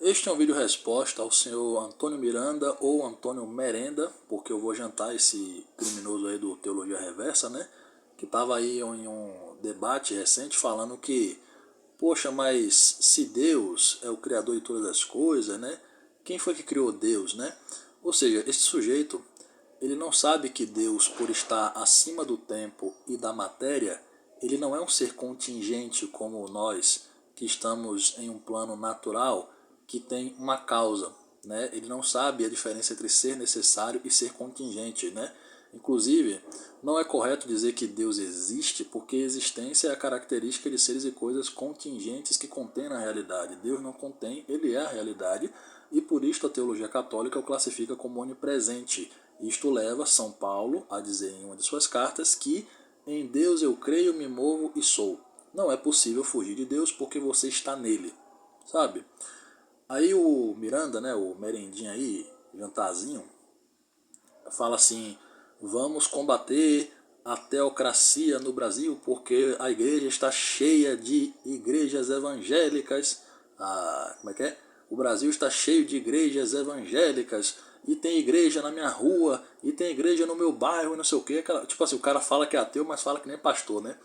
Este é um vídeo resposta ao senhor Antônio Miranda ou Antônio Merenda, porque eu vou jantar esse criminoso aí do Teologia Reversa, né? Que estava aí em um debate recente falando que, poxa, mas se Deus é o criador de todas as coisas, né? Quem foi que criou Deus, né? Ou seja, esse sujeito, ele não sabe que Deus, por estar acima do tempo e da matéria, ele não é um ser contingente como nós, que estamos em um plano natural, que tem uma causa, né? Ele não sabe a diferença entre ser necessário e ser contingente, né? Inclusive, não é correto dizer que Deus existe, porque existência é a característica de seres e coisas contingentes que contêm na realidade. Deus não contém, ele é a realidade, e por isto a teologia católica o classifica como onipresente. Isto leva São Paulo a dizer em uma de suas cartas que em Deus eu creio, me movo e sou. Não é possível fugir de Deus porque você está nele, sabe? Aí o Miranda, né, o merendinho aí, jantarzinho, fala assim: vamos combater a teocracia no Brasil porque a igreja está cheia de igrejas evangélicas. Como é que é? O Brasil está cheio de igrejas evangélicas e tem igreja na minha rua e tem igreja no meu bairro e não sei o que. Tipo assim, o cara fala que é ateu, mas fala que nem pastor, né?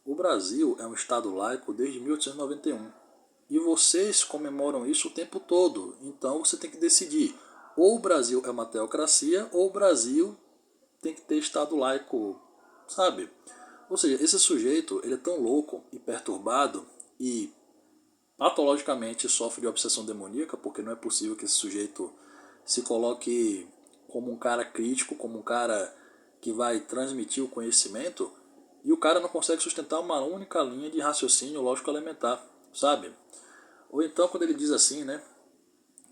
O Brasil é um estado laico desde 1891. E vocês comemoram isso o tempo todo. Então você tem que decidir. Ou o Brasil é uma teocracia, ou o Brasil tem que ter estado laico, sabe? Ou seja, esse sujeito ele é tão louco e perturbado e patologicamente sofre de obsessão demoníaca, porque não é possível que esse sujeito se coloque como um cara crítico, como um cara que vai transmitir o conhecimento, e o cara não consegue sustentar uma única linha de raciocínio lógico elementar, sabe? Ou então quando ele diz assim, né,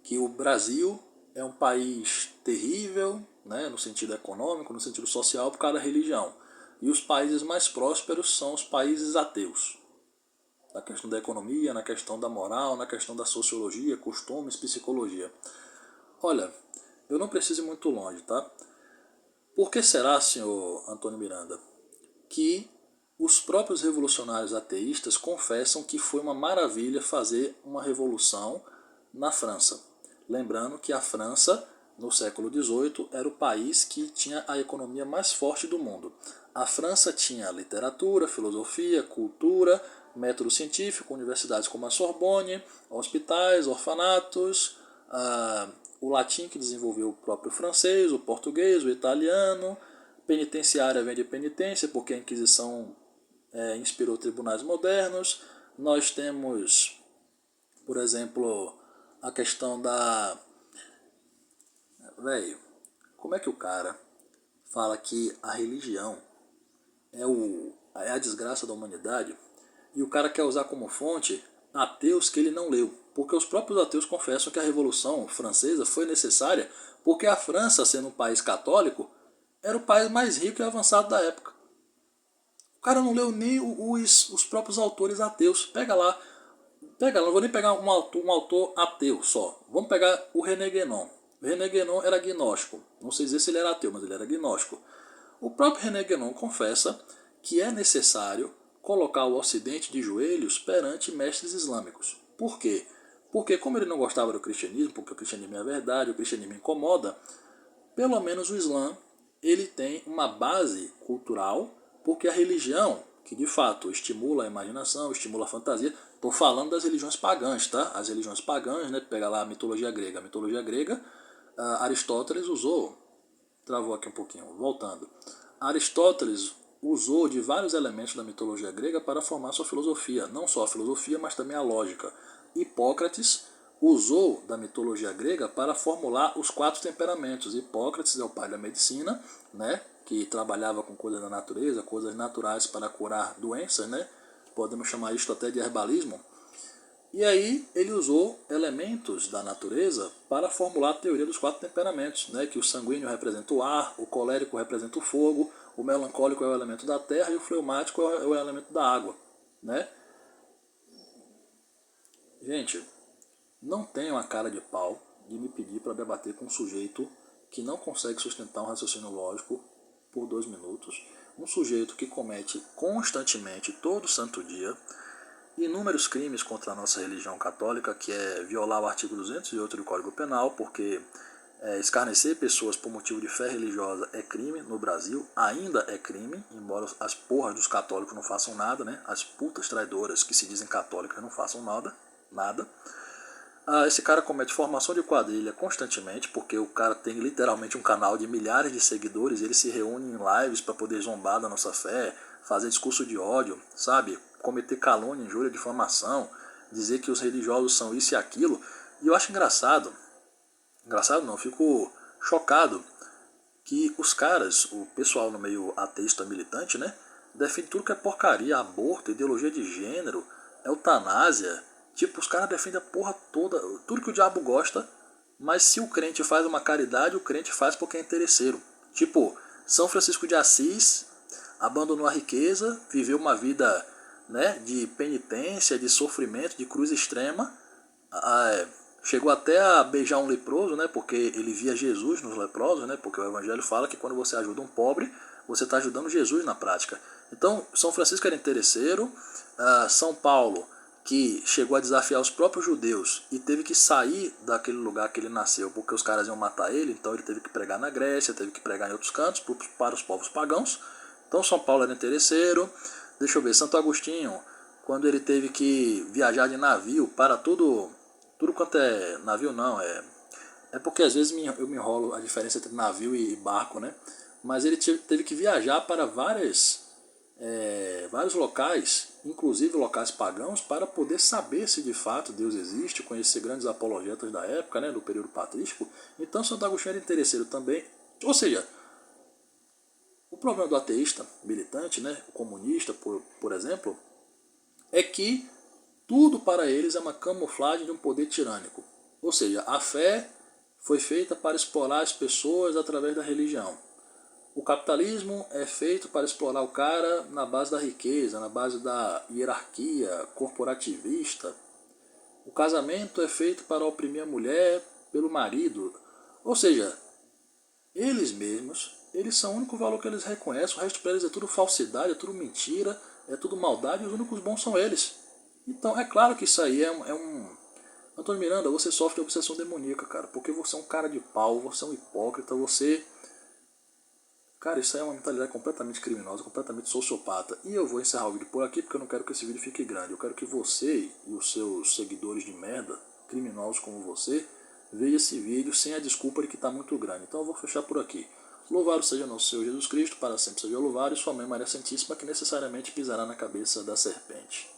que o Brasil é um país terrível, né, no sentido econômico, no sentido social, por causa da religião. E os países mais prósperos são os países ateus. Na questão da economia, na questão da moral, na questão da sociologia, costumes, psicologia. Olha, eu não preciso ir muito longe, tá? Por que será, senhor Antônio Miranda, que os próprios revolucionários ateístas confessam que foi uma maravilha fazer uma revolução na França? Lembrando que a França, no século XVIII, era o país que tinha a economia mais forte do mundo. A França tinha literatura, filosofia, cultura, método científico, universidades como a Sorbonne, hospitais, orfanatos, o latim que desenvolveu o próprio francês, o português, o italiano. Penitenciária vem de penitência, porque a Inquisição inspirou tribunais modernos. Nós temos, por exemplo, a questão da... Velho, como é que o cara fala que a religião é a desgraça da humanidade e o cara quer usar como fonte ateus que ele não leu? Porque os próprios ateus confessam que a Revolução Francesa foi necessária porque a França, sendo um país católico, era o país mais rico e avançado da época. O cara não leu nem os próprios autores ateus. Pega lá, não vou nem pegar um autor ateu só. Vamos pegar o René Guénon. O René Guénon era agnóstico. Não sei dizer se ele era ateu, mas ele era agnóstico. O próprio René Guénon confessa que é necessário colocar o Ocidente de joelhos perante mestres islâmicos. Por quê? Porque como ele não gostava do cristianismo, porque o cristianismo é a verdade, o cristianismo incomoda, pelo menos o Islã ele tem uma base cultural, porque a religião, que de fato estimula a imaginação, estimula a fantasia, estou falando das religiões pagãs, tá? As religiões pagãs, né? Pega lá a mitologia grega. A mitologia grega, Aristóteles usou, travou aqui um pouquinho, voltando. Aristóteles usou de vários elementos da mitologia grega para formar sua filosofia, não só a filosofia, mas também a lógica. Hipócrates usou da mitologia grega para formular os quatro temperamentos. Hipócrates é o pai da medicina, né, que trabalhava com coisas da natureza, coisas naturais para curar doenças, né? Podemos chamar isto até de herbalismo. E aí ele usou elementos da natureza para formular a teoria dos quatro temperamentos, né? Que o sanguíneo representa o ar, o colérico representa o fogo, o melancólico é o elemento da terra e o fleumático é o elemento da água, né? Gente, não tenho a cara de pau de me pedir para debater com um sujeito que não consegue sustentar um raciocínio lógico por 2 minutos, um sujeito que comete constantemente, todo santo dia, inúmeros crimes contra a nossa religião católica, que é violar o artigo 208 do Código Penal, porque escarnecer pessoas por motivo de fé religiosa é crime no Brasil, ainda é crime, embora as porras dos católicos não façam nada, né? As putas traidoras que se dizem católicas não façam nada. Esse cara comete formação de quadrilha constantemente, porque o cara tem literalmente um canal de milhares de seguidores, ele se reúne em lives para poder zombar da nossa fé, fazer discurso de ódio, sabe? Cometer calúnia, injúria, difamação, dizer que os religiosos são isso e aquilo. E eu acho engraçado não, eu fico chocado que os caras, o pessoal no meio ateísta militante, né, defende tudo que é porcaria, aborto, ideologia de gênero, eutanásia. Tipo, os caras defendem a porra toda, tudo que o diabo gosta, mas se o crente faz uma caridade, o crente faz porque é interesseiro. Tipo, São Francisco de Assis abandonou a riqueza, viveu uma vida, né, de penitência, de sofrimento, de cruz extrema, chegou até a beijar um leproso, né, porque ele via Jesus nos leprosos, né, porque o evangelho fala que quando você ajuda um pobre, você está ajudando Jesus na prática. Então, São Francisco era interesseiro, São Paulo, que chegou a desafiar os próprios judeus e teve que sair daquele lugar que ele nasceu, porque os caras iam matar ele, então ele teve que pregar na Grécia, teve que pregar em outros cantos para os povos pagãos. Então São Paulo era interesseiro. Deixa eu ver, Santo Agostinho, quando ele teve que viajar de navio para tudo quanto é navio não, é porque às vezes eu me enrolo a diferença entre navio e barco, né? Mas ele teve que viajar para vários locais, inclusive locais pagãos, para poder saber se de fato Deus existe, conhecer grandes apologetas da época, né, do período patrístico. Então Santo Agostinho era interesseiro também. Ou seja, o problema do ateísta militante, né, o comunista, por exemplo, é que tudo para eles é uma camuflagem de um poder tirânico. Ou seja, a fé foi feita para explorar as pessoas através da religião. O capitalismo é feito para explorar o cara na base da riqueza, na base da hierarquia corporativista. O casamento é feito para oprimir a mulher pelo marido. Ou seja, eles mesmos, eles são o único valor que eles reconhecem, o resto para eles é tudo falsidade, é tudo mentira, é tudo maldade, e os únicos bons são eles. Então é claro que isso aí é um... Antônio Miranda, você sofre de obsessão demoníaca, cara, porque você é um cara de pau, você é um hipócrita, você... Cara, isso aí é uma mentalidade completamente criminosa, completamente sociopata. E eu vou encerrar o vídeo por aqui porque eu não quero que esse vídeo fique grande. Eu quero que você e os seus seguidores de merda, criminosos como você, vejam esse vídeo sem a desculpa de que está muito grande. Então eu vou fechar por aqui. Louvado seja nosso Senhor Jesus Cristo, para sempre seja louvado, e sua mãe Maria Santíssima, que necessariamente pisará na cabeça da serpente.